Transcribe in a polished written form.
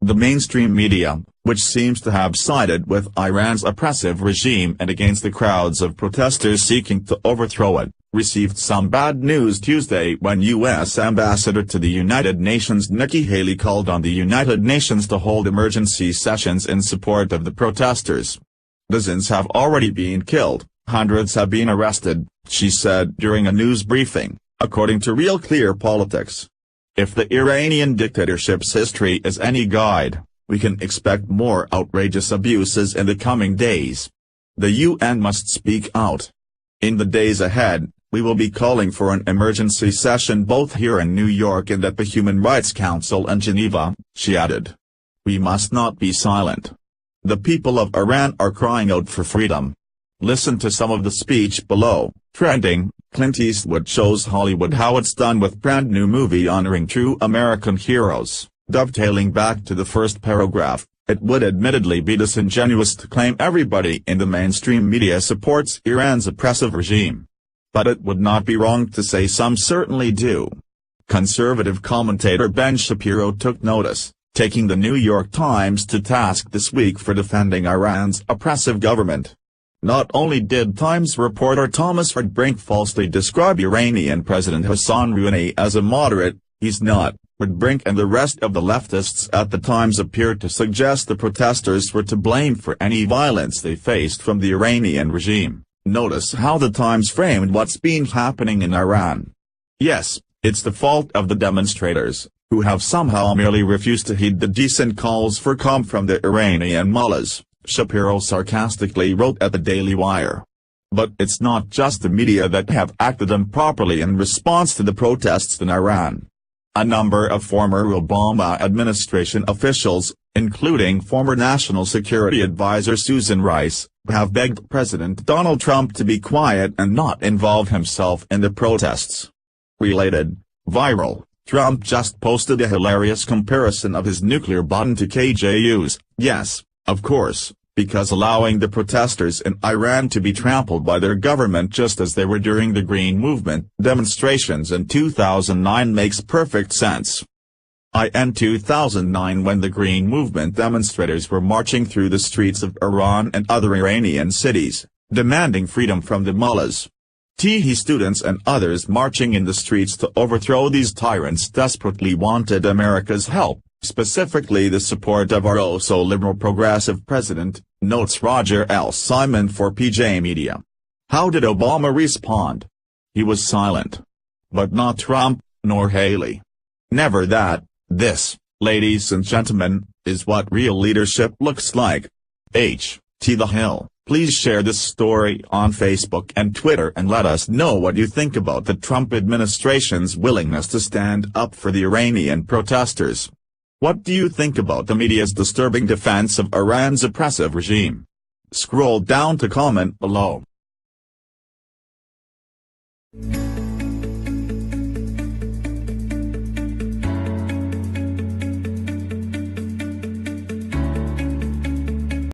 The mainstream media, which seems to have sided with Iran's oppressive regime and against the crowds of protesters seeking to overthrow it, received some bad news Tuesday when U.S. Ambassador to the United Nations Nikki Haley called on the United Nations to hold emergency sessions in support of the protesters. Dozens have already been killed, hundreds have been arrested, she said during a news briefing, according to Real Clear Politics. If the Iranian dictatorship's history is any guide, we can expect more outrageous abuses in the coming days. The UN must speak out. In the days ahead, we will be calling for an emergency session both here in New York and at the Human Rights Council in Geneva, she added. We must not be silent. The people of Iran are crying out for freedom. Listen to some of the speech below. Trending, Clint Eastwood shows Hollywood how it's done with brand new movie honoring true American heroes. Dovetailing back to the first paragraph, it would admittedly be disingenuous to claim everybody in the mainstream media supports Iran's oppressive regime. But it would not be wrong to say some certainly do. Conservative commentator Ben Shapiro took notice, taking the New York Times to task this week for defending Iran's oppressive government. Not only did Times reporter Thomas Erdbrink falsely describe Iranian President Hassan Rouhani as a moderate, he's not. Erdbrink and the rest of the leftists at the Times appeared to suggest the protesters were to blame for any violence they faced from the Iranian regime. Notice how the Times framed what's been happening in Iran. Yes, it's the fault of the demonstrators, who have somehow merely refused to heed the decent calls for calm from the Iranian mullahs, Shapiro sarcastically wrote at the Daily Wire. But it's not just the media that have acted improperly in response to the protests in Iran. A number of former Obama administration officials, including former National Security Advisor Susan Rice, have begged President Donald Trump to be quiet and not involve himself in the protests. Related, viral, Trump just posted a hilarious comparison of his nuclear button to KJU's, yes, of course, because allowing the protesters in Iran to be trampled by their government just as they were during the Green Movement demonstrations in 2009 makes perfect sense. In 2009 when the Green Movement demonstrators were marching through the streets of Iran and other Iranian cities, demanding freedom from the mullahs. Students and others marching in the streets to overthrow these tyrants desperately wanted America's help, specifically the support of our oh-so-liberal progressive president, notes Roger L. Simon for PJ Media. How did Obama respond? He was silent. But not Trump, nor Haley. Never that. This, ladies and gentlemen, is what real leadership looks like. H.T. The Hill, please share this story on Facebook and Twitter and let us know what you think about the Trump administration's willingness to stand up for the Iranian protesters. What do you think about the media's disturbing defense of Iran's oppressive regime? Scroll down to comment below.